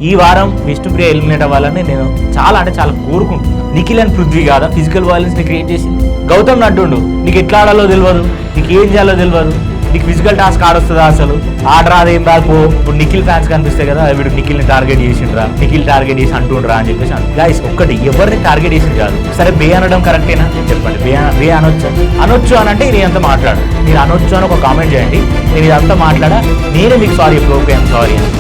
ఈ వారం విష్ణుప్రియ ఎలిమినేట్ అవ్వాలని నేను చాలా కోరుకుంటున్నాను. నిఖిల్ అండ్ పృథ్వీ కాదా ఫిజికల్ వైలెన్స్ ని క్రియేట్ చేసింది? గౌతమ్ అంటుండు నీకు ఎట్లా ఆడాలో తెలియదు, నీకు ఏం చేయాలో తెలియదు, నీకు ఫిజికల్ టాస్క్ ఆడొస్తుందా, అసలు ఆడరాదు ఏం రాదు. ఇప్పుడు నిఖిల్ ఫ్యాన్స్ కనిపిస్తాయి కదా, వీడు నిఖిల్ ని టార్గెట్ చేసిండ్రా, నిఖిల్ టార్గెట్ చేసి అంటుండ్రా అని చెప్పేసి గైస్ ఒక్కటి ఎవరిని టార్గెట్ చేసింది కాదు. సరే బే అనడం కరెక్టేనా చెప్పండి, బే అనొచ్చు అని అంటే నేను అంతా మాట్లాడు, మీరు అనొచ్చు అని ఒక కామెంట్ చేయండి, నేను ఇదంతా మాట్లాడా, నేనే మీకు సారీ ఇప్పుడు ఓకే ఐఎమ్ సారీ అని.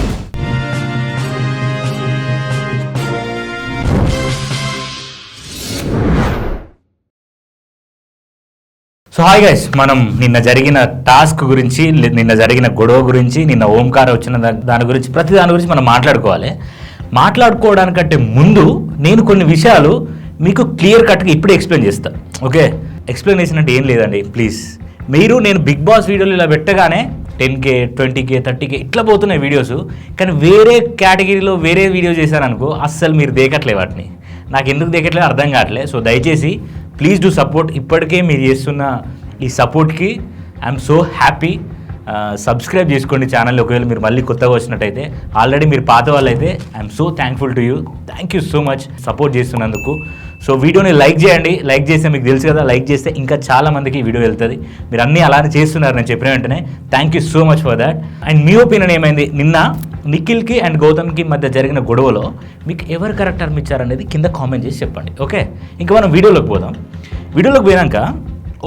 సో హాయ్ గైస్, మనం నిన్న జరిగిన టాస్క్ గురించి, నిన్న జరిగిన గొడవ గురించి, నిన్న ఓంకార్ వచ్చిన దాని గురించి, ప్రతి దాని గురించి మనం మాట్లాడుకోవాలి. మాట్లాడుకోవడానికంటే ముందు నేను కొన్ని విషయాలు మీకు క్లియర్ కట్గా ఇప్పుడే ఎక్స్ప్లెయిన్ చేస్తాను. ఓకే, ఎక్స్ప్లెయినేషన్ అంటే ఏం లేదండి, ప్లీజ్ మీరు నేను బిగ్ బాస్ వీడియోలు ఇలా పెట్టగానే 10K 20K 30K ఇట్లా పోతున్నాయి వీడియోస్, కానీ వేరే కేటగిరీలో వేరే వీడియో చేశారనుకో అస్సలు మీరు దేకట్లే, వాటిని నాకు ఎందుకు దేకట్లేదు అర్థం కావట్లేదు. సో దయచేసి ప్లీజ్ డూ సపోర్ట్. ఇప్పటికే మీరు చేస్తున్న ఈ సపోర్ట్కి ఐఎమ్ సో హ్యాపీ. సబ్స్క్రైబ్ చేసుకోండి ఛానల్, ఒకవేళ మీరు మళ్ళీ కొత్తగా వచ్చినట్టయితే. ఆల్రెడీ మీరు పాత వాళ్ళు అయితే I'm so thankful to you, thank you so much support చేస్తున్నందుకు. సో వీడియోని లైక్ చేయండి, లైక్ చేస్తే మీకు తెలుసు కదా, లైక్ చేస్తే ఇంకా చాలా మందికి వీడియో వెళ్తుంది. మీరు అన్నీ అలానే చేస్తున్నారు నేను చెప్పిన వెంటనే, thank you so much for that. And me opinion ఏమైంది? నిన్న నిఖిల్కి అండ్ గౌతమ్కి మధ్య జరిగిన గొడవలో మీకు ఎవరు కరెక్ట్ అనిపించారనేది కింద కామెంట్ చేసి చెప్పండి. ఓకే, ఇంకా మనం వీడియోలోకి పోదాం. వీడియోలోకి పోయాక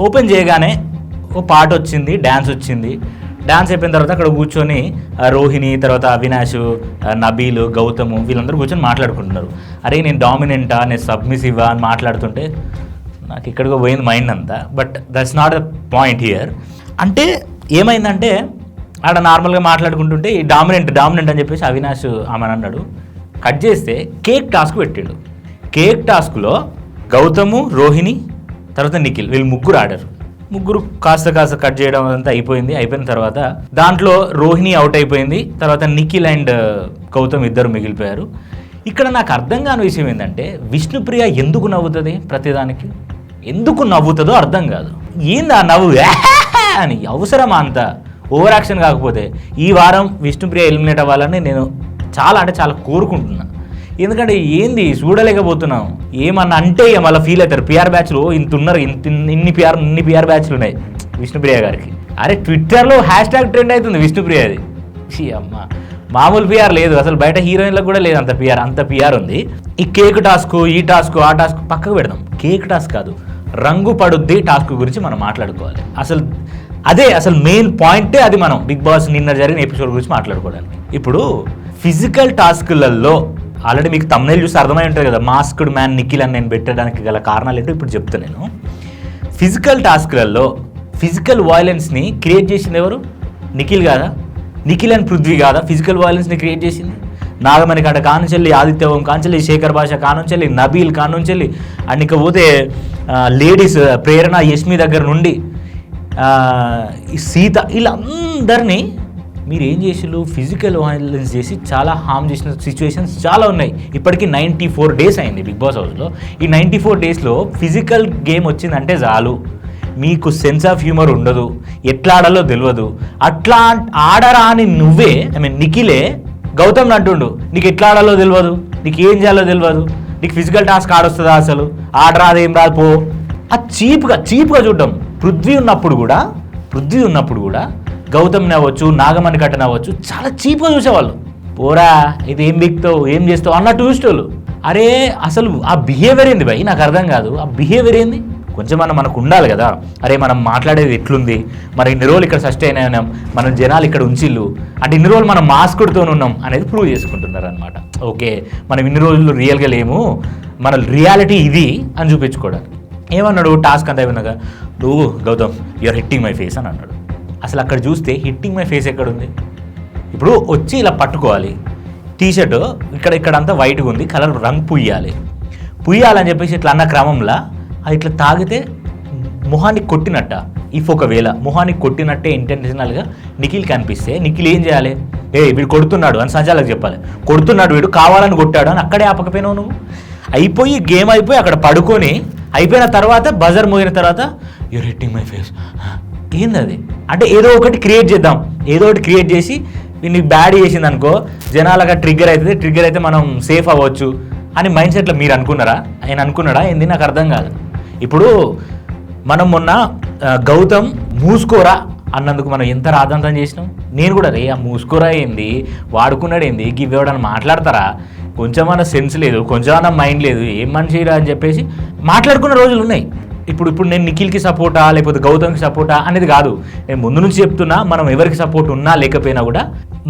ఓపెన్ చేయగానే ఓ పాట వచ్చింది, డ్యాన్స్ వచ్చింది. డ్యాన్స్ అయిపోయిన తర్వాత అక్కడ కూర్చొని రోహిణి, తర్వాత అవినాష్, నబీల్, గౌతమ్ వీళ్ళందరూ కూర్చొని మాట్లాడుకుంటున్నారు. అరే నేను డామినెంటా, నేను సబ్మిసివా అని మాట్లాడుతుంటే నాకు ఇక్కడికి పోయింది మైండ్ అంతా. But that's not the point here. అంటే ఏమైందంటే ఆడ నార్మల్గా మాట్లాడుకుంటుంటే ఈ డామినెంట్ అని చెప్పేసి అవినాష్ ఆమెను అన్నాడు. కట్ చేస్తే కేక్ టాస్క్ పెట్టిండు. కేక్ టాస్క్లో గౌతము, రోహిణి, తర్వాత నిఖిల్ వీళ్ళు ముగ్గురు ఆడారు. ముగ్గురు కాస్త కట్ చేయడం అంతా అయిపోయిన తర్వాత దాంట్లో రోహిణి అవుట్ అయిపోయింది. తర్వాత నిఖిల్ అండ్ గౌతమ్ ఇద్దరు మిగిలిపోయారు. ఇక్కడ నాకు అర్థం కాని విషయం ఏంటంటే విష్ణుప్రియ ఎందుకు నవ్వుతుంది ప్రతిదానికి? ఎందుకు నవ్వుతుందో అర్థం కాదు. ఏందా నవ్వు అని? అవసరమా అంత ఓవర్ యాక్షన్? కాకపోతే ఈ వారం విష్ణుప్రియ ఎలిమినేట్ అవ్వాలని నేను చాలా కోరుకుంటున్నా. ఎందుకంటే ఏంది చూడలేకపోతున్నాం. ఏమన్నా అంటే మళ్ళీ ఫీల్ అవుతారు. పిఆర్ బ్యాచ్లు ఇంత ఉన్నారు, ఇన్ని పిఆర్ బ్యాచ్లు ఉన్నాయి విష్ణుప్రియ గారికి. అరే ట్విట్టర్లో హ్యాష్ట్యాగ్ ట్రెండ్ అవుతుంది విష్ణుప్రియది. అమ్మ మామూలు పిఆర్ లేదు అసలు, బయట హీరోయిన్లకు కూడా లేదు అంత పిఆర్ ఉంది. ఈ కేక్ టాస్క్, ఈ టాస్క్, ఆ టాస్క్ పక్కకు పెడదాం. కేక్ టాస్క్ కాదు, రంగు పడుద్ది టాస్క్ గురించి మనం మాట్లాడుకోవాలి. అసలు మెయిన్ పాయింటే అది. మనం బిగ్ బాస్ నిన్న జరిగిన ఎపిసోడ్ గురించి మాట్లాడుకోవడానికి. ఇప్పుడు ఫిజికల్ టాస్క్లలో ఆల్రెడీ మీకు తమ్నైల్ చూసి అర్థమై ఉంటుంది కదా, మాస్క్డ్ మ్యాన్ నిఖిల్ అని నేను పెట్టడానికి గల కారణాలు ఏంటో ఇప్పుడు చెప్తాను నేను. ఫిజికల్ టాస్క్లలో ఫిజికల్ వైలెన్స్ని క్రియేట్ చేసింది ఎవరు? నిఖిల్ కాదా? నిఖిల్ అండ్ పృథ్వీ కాదా ఫిజికల్ వైలెన్స్ని క్రియేట్ చేసింది? నాగమణి కాడ కానుంచెల్లి, ఆదిత్య ఓం కానుంచెల్లి, శేఖర్ భాష కానుంచెల్లి, నబీల్ కానుంచెల్లి, అండ్ ఇక పోతే లేడీస్ ప్రేరణ, యష్మి దగ్గర నుండి సీత, వీళ్ళందరినీ మీరు ఏం చేసిళ్ళు? ఫిజికల్ వైలెన్స్ చేసి చాలా హామ్ చేసిన సిచ్యువేషన్స్ చాలా ఉన్నాయి. ఇప్పటికీ 94 డేస్ అయింది బిగ్ బాస్ హౌస్లో. ఈ 94 డేస్లో ఫిజికల్ గేమ్ వచ్చిందంటే చాలు, మీకు సెన్స్ ఆఫ్ హ్యూమర్ ఉండదు, ఎట్లా ఆడాలో తెలియదు. అట్లా ఆడరా అని నువ్వే నిఖిలే గౌతమ్ అంటుండు నీకు ఎట్లా ఆడాలో తెలియదు, నీకు ఏం చేయాలో తెలియదు, నీకు ఫిజికల్ టాస్క్ ఆడొస్తుందా, అసలు ఆడరాదు ఏం రాదు పో. అది చీప్గా చూడడం. పృథ్వీ ఉన్నప్పుడు కూడా గౌతమ్ని అవ్వచ్చు, నాగమణి కట్టని అవ్వచ్చు, చాలా చీప్గా చూసేవాళ్ళు. పోరా ఇది ఏం బిక్తావు, ఏం చేస్తావు అన్నట్టు చూసేవాళ్ళు. అరే అసలు ఆ బిహేవియర్ ఏంది భయ్? నాకు అర్థం కాదు. ఆ బిహేవియర్ ఏంది? కొంచెం మనకు ఉండాలి కదా. అరే మనం మాట్లాడేది ఎట్లుంది, మరి ఇన్ని రోజులు ఇక్కడ సస్టైన్ అయినాం, మనం జనాలు ఇక్కడ ఉంచిల్లు అంటే ఇన్ని రోజులు మనం మాస్కుడితో ఉన్నాం అనేది ప్రూవ్ చేసుకుంటున్నారు అనమాట. ఓకే మనం ఇన్ని రోజులు రియల్గా లేము, మన రియాలిటీ ఇది అని చూపించుకోవడానికి. ఏమన్నాడు టాస్క్ అంతా అయిపోయినాక, నువ్వు Gautam you are hitting my face అని అన్నాడు. అసలు అక్కడ చూస్తే హిట్టింగ్ మై ఫేస్ ఎక్కడుంది? ఇప్పుడు వచ్చి ఇలా పట్టుకోవాలి, టీషర్ట్ ఇక్కడంతా వైట్గా ఉంది, కలర్ రంగు పుయ్యాలని చెప్పేసి ఇట్లా అన్న క్రమంలో అది ఇట్లా తాగితే మొహానికి కొట్టినట్ట. ఇఫ్ ఒకవేళ మొహానికి కొట్టినట్టే ఇంటెన్షనల్గా నిఖిల్ కనిపిస్తే నిఖిల్ ఏం చేయాలి? వీడు కొడుతున్నాడు అని సంచాలకు చెప్పాలి. కొడుతున్నాడు వీడు, కావాలని కొట్టాడు అని అక్కడే ఆపకపోయినావు నువ్వు. గేమ్ అయిపోయి అక్కడ పడుకొని అయిపోయిన తర్వాత బజర్ మోగిన తర్వాత యూఆర్ హిట్టింగ్ మై ఫేస్. ఏంది అది? అంటే ఏదో ఒకటి క్రియేట్ చేద్దాం, ఏదో ఒకటి క్రియేట్ చేసి నీకు బ్యాడ్ చేసింది అనుకో జనాలుగా ట్రిగ్గర్ అవుతుంది, ట్రిగ్గర్ అయితే మనం సేఫ్ అవ్వచ్చు అని మైండ్ సెట్లో మీరు అనుకున్నారా? ఆయన అనుకున్నాడా ఏంది? నాకు అర్థం కాదు. ఇప్పుడు మనం మొన్న గౌతమ్ మూసుకోరా అన్నందుకు మనం ఎంత రాద్ధాంతం చేసినాం. నేను కూడా రే ఆ మూసుకోరా ఏంది, వాడుకున్నాడు ఏంది, గివ్వడానికి మాట్లాడతారా, కొంచెమన్నా సెన్స్ లేదు, కొంచెమన్నా మైండ్ లేదు, ఏం మనిషిరా అని చెప్పేసి మాట్లాడుకున్న రోజులు ఉన్నాయి. ఇప్పుడు నేను నిఖిల్కి సపోర్టా లేకపోతే గౌతమ్కి సపోర్టా అనేది కాదు, నేను ముందు నుంచి చెప్తున్నా. మనం ఎవరికి సపోర్ట్ ఉన్నా లేకపోయినా కూడా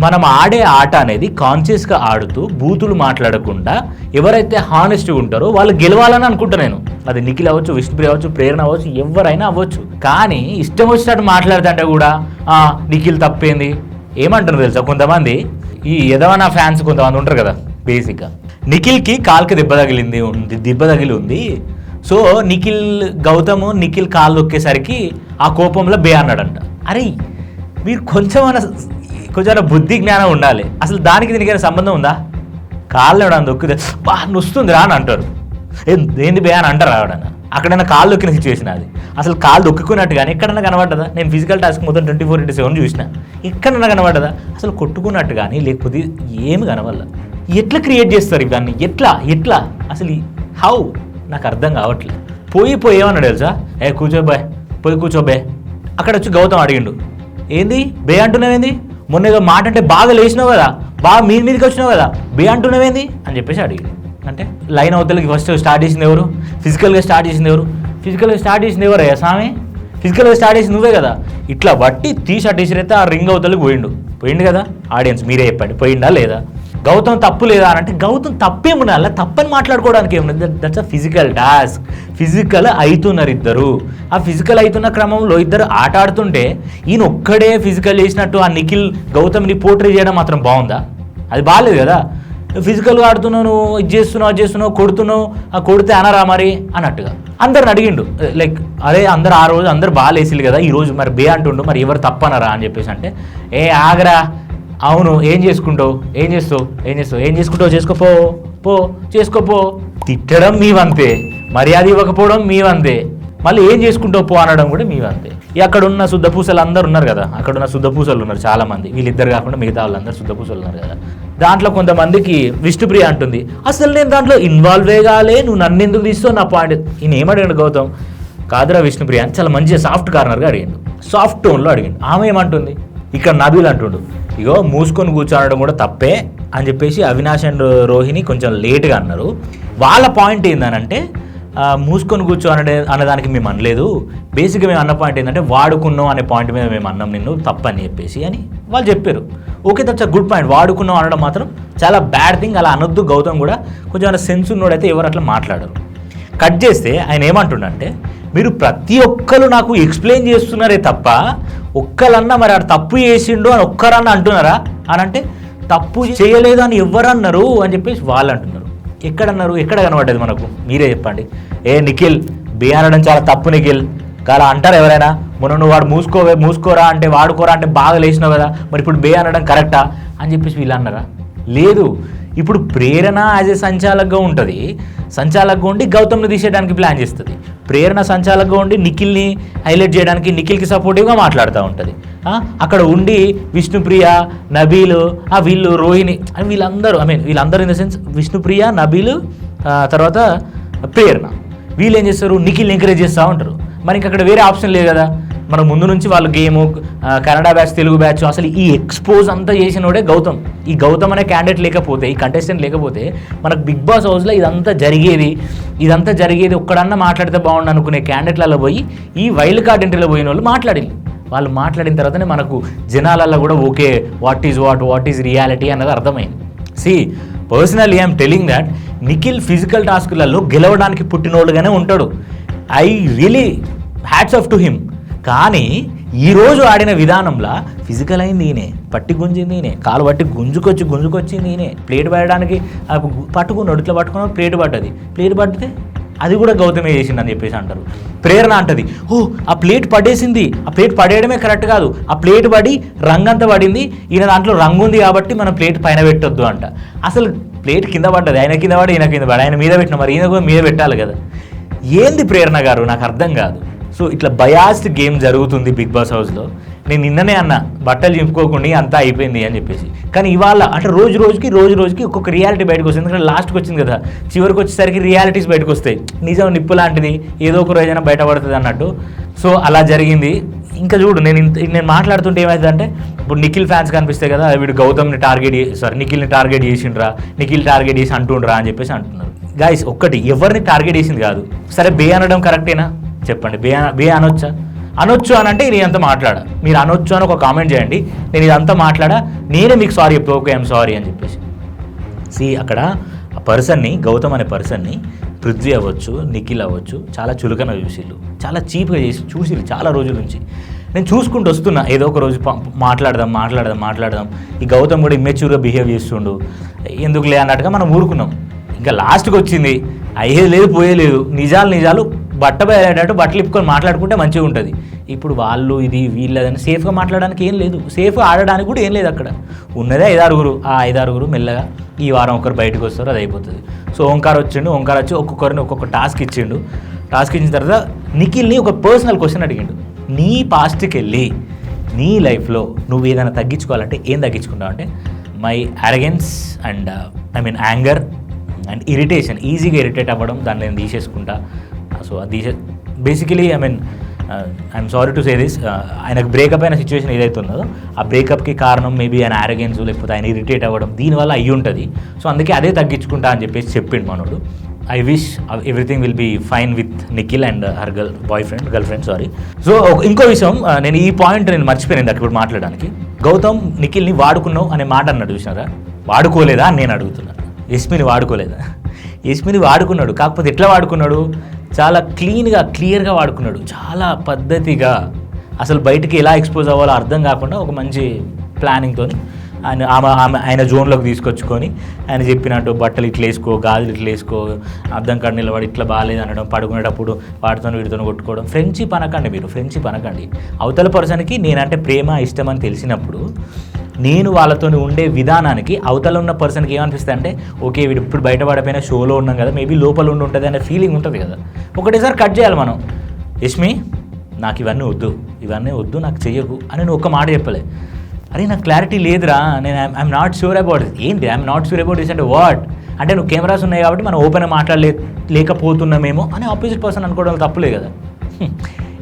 మనం ఆడే ఆట అనేది కాన్షియస్గా ఆడుతూ బూతులు మాట్లాడకుండా ఎవరైతే హానెస్ట్గా ఉంటారో వాళ్ళు గెలవాలని అనుకుంటా నేను. అది నిఖిల్ అవ్వచ్చు, విష్ణుప్రియ అవ్వచ్చు, ప్రేరణ అవ్వచ్చు, ఎవరైనా అవ్వచ్చు. కానీ ఇష్టం వచ్చినట్టు మాట్లాడుతుంటే కూడా నిఖిల్ తప్పేంది ఏమంటారు తెలుసా? కొంతమంది ఈ ఎదవనా ఫ్యాన్స్ కొంతమంది ఉంటారు కదా, బేసిక్గా నిఖిల్కి కాలుకి దెబ్బ తగిలి ఉంది. సో నిఖిల్ కాలు దొక్కేసరికి ఆ కోపంలో బే అన్నాడంట. అరే మీరు కొంచెం బుద్ధి జ్ఞానం ఉండాలి. అసలు దానికి దీనికైనా సంబంధం ఉందా? కాళ్ళు ఎవడన్నా దొక్కితే వస్తుంది రా అని అంటారు. ఏంది బే అని అంటారు ఎవడన్నా? అక్కడైనా కాళ్ళు దొక్కిన సిచ్యువేషన్ అది. అసలు కాళ్ళు దొక్కున్నట్టు కానీ ఎక్కడన్నా కనబడ్డదా? నేను ఫిజికల్ టాస్క్ మొత్తం 24/7 చూసిన, ఎక్కడన్నా కనబడ్డదా? అసలు కొట్టుకున్నట్టు కానీ లేకపోతే ఏమి కనవల్ల. ఎట్లా క్రియేట్ చేస్తారు ఇవన్నీ? ఎట్లా అసలు హౌ నాకు అర్థం కావట్లేదు. పోయేమన్నాడు తెలుసా? కూర్చోబాయ్, కూర్చోబే. అక్కడ వచ్చి గౌతమ్ అడిగిండు, ఏంది బే అంటున్నావేంది, మొన్న ఏదో మాట అంటే బాగా లేచినావు కదా, బాగా మీదకి వచ్చినావు కదా, బే అంటున్నావేంది అని చెప్పేసి అడిగిండు. అంటే లైన్ అవతలకి ఫస్ట్ స్టార్ట్ చేసింది ఎవరు? ఫిజికల్గా స్టార్ట్ చేసింది ఎవరు? ఫిజికల్గా స్టార్ట్ చేసింది ఎవరయ్యా స్వామి? ఫిజికల్గా స్టార్ట్ చేసింది నువ్వే కదా. ఇట్లా బట్టి టీ-షర్ట్ వేసిరైతే ఆ రింగ్ అవతలకి పోయిండు కదా. ఆడియన్స్ మీరే చెప్పండి, పోయిందా లేదా? గౌతమ్ తప్పు లేదా అని అంటే గౌతమ్ తప్పేమున్నా, తప్పని మాట్లాడుకోవడానికి ఏమున్నది? That's a physical task. Physical అవుతున్నారు ఇద్దరు. ఆ ఫిజికల్ అవుతున్న క్రమంలో ఇద్దరు ఆట ఆడుతుంటే ఈయన ఒక్కడే ఫిజికల్ చేసినట్టు ఆ నిఖిల్ గౌతమ్ని పోర్ట్రే చేయడం మాత్రం బాగుందా? అది బాగాలేదు కదా. ఫిజికల్గా ఆడుతున్నావు, ఇది చేస్తున్నావు, కొడుతున్నావు, కొడితే అనరా మరి అన్నట్టుగా అందరిని అడిగిండు. లైక్ అరే అందరు ఆ రోజు అందరు బాగా లేసిలు కదా, ఈ రోజు మరి బే అంటుండు, మరి ఎవరు తప్పనరా అని చెప్పేసి అంటే ఆగరా, అవును ఏం చేసుకుంటావు చేసుకోపో. తిట్టడం మీ వంతే, మర్యాద ఇవ్వకపోవడం మీ వంతే, మళ్ళీ ఏం చేసుకుంటావు పో అనడం కూడా మీ వంతే. అక్కడ ఉన్న శుద్ధపూసలు అందరు ఉన్నారు కదా, అక్కడ ఉన్న శుద్ధపూసలు ఉన్నారు చాలా మంది, వీళ్ళిద్దరు కాకుండా మిగతా వాళ్ళందరూ శుద్ధపూసలు ఉన్నారు కదా. దాంట్లో కొంతమందికి విష్ణుప్రియ అంటుంది, అసలు నేను దాంట్లో ఇన్వాల్వే కాలే, నువ్వు నన్ను ఎందుకు తీస్తావు నా పాయింట్. ఈయన ఏమడిగాడు గౌతమ్? కాదురా విష్ణుప్రియ అని చాలా మంచిగా సాఫ్ట్ కార్నర్గా అడిగిండు, సాఫ్ట్ టోన్లో అడిగిండు. ఆమె ఏమంటుంది? ఇక్కడ నబీల్ అంటుండు, ఇగో మూసుకొని కూర్చోనడం కూడా తప్పే అని చెప్పేసి అవినాష్ అండ్ రోహిణి కొంచెం లేట్గా అన్నారు. వాళ్ళ పాయింట్ ఏంటనంటే మూసుకొని కూర్చో అన్నదానికి మేము అనలేదు, బేసిక్గా మేము అన్న పాయింట్ ఏంటంటే వాడుకున్నాం అనే పాయింట్ మీద మేము అన్నాం నిన్ను తప్పని చెప్పేసి అని వాళ్ళు చెప్పారు. Okay, that's a good point. వాడుకున్నాం అనడం మాత్రం చాలా బ్యాడ్ థింగ్, అలా అనొద్దు. గౌతమ్ కూడా కొంచెం సెన్స్ ఉన్నోడైతే ఎవరు అట్లా మాట్లాడరు. కట్ చేస్తే ఆయన ఏమంటుండంటే, మీరు ప్రతి ఒక్కరు నాకు ఎక్స్ప్లెయిన్ చేస్తున్నారే తప్ప ఒక్కరన్నా మరి ఆడు తప్పు చేసిండు అని ఒక్కరన్నా అంటున్నారా అని అంటే, తప్పు చేయలేదు అని ఎవరన్నారు అని చెప్పేసి వాళ్ళు అంటున్నారు. ఎక్కడన్నారు? ఎక్కడ కనబడ్డది మనకు? మీరే చెప్పండి. నిఖిల్ బే అనడం చాలా తప్పు నిఖిల్ అలా అంటారు ఎవరైనా? మొన్న నువ్వు వాడు మూసుకోరా అంటే వాడుకోరా అంటే బాగా లేచినావు కదా, మరి ఇప్పుడు బే అనడం కరెక్టా అని చెప్పేసి వీళ్ళు అన్నారా? లేదు. ఇప్పుడు ప్రేరణ యాజ్ ఏ సంచాలకుగా ఉంటుంది, సంచాలకుగా ఉండి గౌతమ్ని తీసేయడానికి ప్లాన్ చేస్తుంది. ప్రేరణ సంచాలకుగా ఉండి నిఖిల్ని హైలైట్ చేయడానికి, నిఖిల్కి సపోర్టివ్గా మాట్లాడుతూ ఉంటుంది. అక్కడ ఉండి విష్ణుప్రియ, నబీలు, వీళ్ళు రోహిణి అని వీళ్ళందరూ in the sense Vishnupriya, Nabeel, తర్వాత ప్రేరణ, వీళ్ళు ఏం చేస్తారు? నిఖిల్ని ఎంకరేజ్ చేస్తూ ఉంటారు. మరి ఇంక అక్కడ వేరే ఆప్షన్ లేదు కదా. మన ముందు నుంచి వాళ్ళు game, Kannada batch, Telugu batch, అసలు ఈ ఎక్స్పోజ్ అంతా చేసినోడే గౌతమ్. ఈ గౌతమ్ అనే క్యాండిడేట్ లేకపోతే, ఈ కంటెస్టెంట్ లేకపోతే మనకు బిగ్ బాస్ హౌస్లో ఇదంతా జరిగేది ఒక్కడన్నా మాట్లాడితే బాగుండు అనుకునే క్యాండిడేట్లలో పోయి ఈ వైల్డ్ కార్డ్ ఎంట్రీలో పోయిన వాళ్ళు మాట్లాడిన తర్వాతనే మనకు జనాలలో కూడా ఓకే వాట్ ఈజ్ రియాలిటీ అన్నది అర్థమైంది. Personally I'm telling that Nikhil physical టాస్క్లలో గెలవడానికి పుట్టినోళ్ళుగానే ఉంటాడు. I really hats off to him. కానీ ఈరోజు ఆడిన విధానంలో ఫిజికల్ అయింది ఈయనే, పట్టి గుంజింది ఈయనే, కాలు పట్టి గుంజుకొచ్చింది ఈయనే, ప్లేట్ పడడానికి పట్టుకున్నాడు, ఇట్లా పట్టుకున్నాడు, ప్లేట్ పడితే అది కూడా గౌతమే చేసిందని చెప్పేసి అంటారు. ప్రేరణ అంటది, ఆ ప్లేట్ పడేసింది, ఆ ప్లేట్ పడేయడమే కరెక్ట్ కాదు, ఆ ప్లేట్ పడి రంగంతా పడింది, ఈయన దాంట్లో రంగు ఉంది కాబట్టి మనం ప్లేట్ పైన పెట్టొద్దు అంట. అసలు ప్లేట్ కింద పడ్డది, ఆయన కింద పడి ఈయన కింద పడి, ఆయన మీద పెట్టిన మరి ఈయన కూడా మీద పెట్టాలి కదా. ఏంది ప్రేరణ గారు? నాకు అర్థం కాదు. సో ఇట్లా బయాస్డ్ గేమ్ జరుగుతుంది బిగ్ బాస్ హౌస్లో. నేను నిన్ననే అన్నా బట్టలు చింపుకోకుండా అంతా అయిపోయింది అని చెప్పేసి. కానీ ఇవాళ అంటే రోజు రోజుకి ఒక్కొక్క రియాలిటీ బయటకు వస్తుంది. ఎందుకంటే లాస్ట్కి వచ్చింది కదా, చివరికి వచ్చేసరికి రియాలిటీస్ బయటకు వస్తాయి. నిజం నిప్పు లాంటిది, ఏదో ఒక రోజైనా బయటపడుతుంది అన్నట్టు. సో అలా జరిగింది. ఇంకా చూడు, నేను మాట్లాడుతుంటే ఏమైందంటే, ఇప్పుడు నిఖిల్ ఫ్యాన్స్ కనిపిస్తాయి కదా, వీడు గౌతమ్ని నిఖిల్ని టార్గెట్ చేసిండ్రా, నిఖిల్ టార్గెట్ చేసి అంటుండ్రా అని చెప్పేసి అంటున్నారు. గైస్ ఒక్కటి, ఎవరిని టార్గెట్ చేసింది కాదు. సరే బే అనడం కరెక్టేనా చెప్పండి? బే అనొచ్చా? అనొచ్చు అని అంటే నేను అంతా మాట్లాడా, మీరు అనొచ్చు అని ఒక కామెంట్ చేయండి, నేను ఇదంతా మాట్లాడా, నేనే మీకు సారీ చెప్తా, ఓకే ఐఎమ్ సారీ అని చెప్పేసి. అక్కడ ఆ పర్సన్ని, గౌతమ్ అనే పర్సన్ని పృథ్వీ అవ్వచ్చు, నిఖిల్ అవ్వచ్చు, చాలా చులకన చూసిళ్ళు, చాలా చీప్గా చూసిళ్ళు చాలా రోజుల నుంచి. నేను చూసుకుంటూ వస్తున్నా, ఏదో ఒక రోజు మాట్లాడదాం. ఈ గౌతమ్ కూడా ఇమ్మెచ్యూర్గా బిహేవ్ చేస్తుండు, ఎందుకులే అన్నట్టుగా మనం ఊరుకున్నాం. ఇంకా లాస్ట్కి వచ్చింది, అయ్యేది లేదు పోయేలేదు, నిజాలు బట్ట బయలేటట్టు బట్టలు ఇప్పుకొని మాట్లాడుకుంటే మంచిగా ఉంటుంది. ఇప్పుడు వాళ్ళు ఇది వీళ్ళదని సేఫ్గా మాట్లాడడానికి ఏం లేదు, సేఫ్గా ఆడడానికి కూడా ఏం లేదు. అక్కడ ఉన్నదే 5-6, ఆ 5-6 మెల్లగా ఈ వారం ఒకరు బయటకు వస్తారు, అది అయిపోతుంది. సో ఓంకార్ వచ్చి ఒక్కొక్కరిని ఒక్కొక్క టాస్క్ ఇచ్చిండు. టాస్క్ ఇచ్చిన తర్వాత నిఖిల్ని ఒక పర్సనల్ క్వశ్చన్ అడిగిండు, నీ పాస్ట్కి వెళ్ళి నీ లైఫ్లో నువ్వు ఏదైనా తగ్గించుకోవాలంటే ఏం తగ్గించుకుంటావు అంటే, my arrogance and anger and irritation, ఈజీగా ఇరిటేట్ అవ్వడం, దాన్ని నేను తీసేసుకుంటా. సో అది basically I'm sorry to say this, ఆయనకు బ్రేకప్ అయిన సిచ్యువేషన్ ఏదైతే ఉన్నదో ఆ బ్రేకప్కి కారణం మేబీ ఆయన ఆరోగెన్స్, లేకపోతే ఆయన ఇరిటేట్ అవ్వడం, దీనివల్ల అయ్యి ఉంటుంది. సో అందుకే అదే తగ్గించుకుంటా అని చెప్పేసి చెప్పిండు మనోడు. I wish everything will be fine with Nikhil and her girlfriend. So ఇంకో విషయం, నేను ఈ పాయింట్ మర్చిపోయాను అక్కడ మాట్లాడడానికి. గౌతమ్ నిఖిల్ని వాడుకున్నావు అనే మాట అన్నాడు, చూసినారా? వాడుకోలేదా అని నేను అడుగుతున్నాను. యస్మిని వాడుకోలేదా? యస్మిని వాడుకున్నాడు, కాకపోతే ఎట్లా వాడుకున్నాడు? చాలా క్లియర్గా వాడుకున్నాడు, చాలా పద్ధతిగా. అసలు బయటికి ఎలా ఎక్స్పోజ్ అవ్వాలో అర్థం కాకుండా ఒక మంచి ప్లానింగ్తో ఆయన జోన్లోకి తీసుకొచ్చుకొని ఆయన చెప్పినట్టు బట్టలు ఇట్లా వేసుకో, గాజులు ఇట్లా వేసుకో, అద్దం కాడ నిలబడి ఇట్లా బాగాలేదు అనడం, పడుకునేటప్పుడు వీటితో కొట్టుకోవడం. ఫ్రెండ్షిప్ అనకండి. అవతల పర్సన్కి నేనంటే ప్రేమ ఇష్టం అని తెలిసినప్పుడు నేను వాళ్ళతో ఉండే విధానానికి అవతల ఉన్న పర్సన్కి ఏమనిపిస్తుంది అంటే, ఓకే వీడు ఇప్పుడు బయటపడిపోయినా షోలో ఉన్నాం కదా, మేబీ లోపల ఉంటుంది అనే ఫీలింగ్ ఉంటుంది కదా. ఒకటేసారి కట్ చేయాలి మనం. యష్మి నాకు ఇవన్నీ వద్దు నాకు చెయ్యకు అని నేను ఒక్క మాట చెప్పలే. అరే నాకు క్లారిటీ లేదురా, నేను I'm not sure about this. ఏంటి I'm not sure about this అంటే వాట్? అంటే నువ్వు కెమెరాస్ ఉన్నాయి కాబట్టి మనం ఓపెన్గా మాట్లాడలేకపోతున్నామేమో అని ఆపోజిట్ పర్సన్ అనుకోవడం తప్పులే కదా,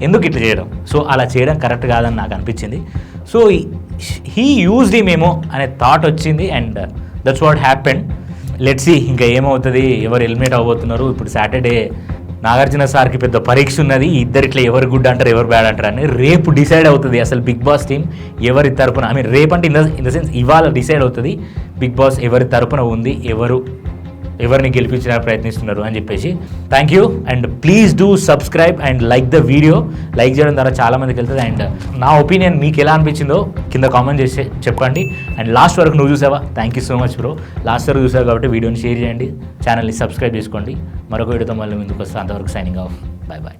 ఎందుకు ఇట్లా చేయడం? సో అలా చేయడం కరెక్ట్ కాదని నాకు అనిపించింది. సో హీ యూజ్డ్ హిమ్ ఏమో అనే థాట్ వచ్చింది and that's what happened. Let's see ఇంకా ఏమవుతుంది, ఎవరు ఎలిమినేట్ అవ్వబోతున్నారు. ఇప్పుడు సాటర్డే నాగార్జున సార్కి పెద్ద పరీక్ష ఉన్నది, ఇద్దరిట్లో ఎవరు గుడ్ అంటారు ఎవరు బ్యాడ్ అంటారు అని రేపు డిసైడ్ అవుతుంది అసలు బిగ్ బాస్ టీమ్ ఎవరి తరపున. రేపు అంటే ఇన్ ద సెన్స్ ఇవాళ డిసైడ్ అవుతుంది బిగ్ బాస్ ఎవరి తరపున ఉంది, ఎవరిని గెలిపించడానికి ప్రయత్నిస్తున్నారు అని చెప్పేసి. Thank you and please do subscribe and like the video. Like చేయడం ద్వారా చాలామందికి వెళ్తుంది. అండ్ నా ఒపీనియన్ మీకు ఎలా అనిపించిందో కింద కామెంట్ చేసి చెప్పండి. అండ్ లాస్ట్ వరకు నువ్వు చూసావా? Thank you so much bro. Last వరకు చూసావు కాబట్టి వీడియోని షేర్ చేయండి, ఛానల్ని సబ్స్క్రైబ్ చేసుకోండి. మరొక వీడియోతో మళ్ళీ ముందుకు వస్తే అంతవరకు సైనింగ్ ఆఫ్. బాయ్.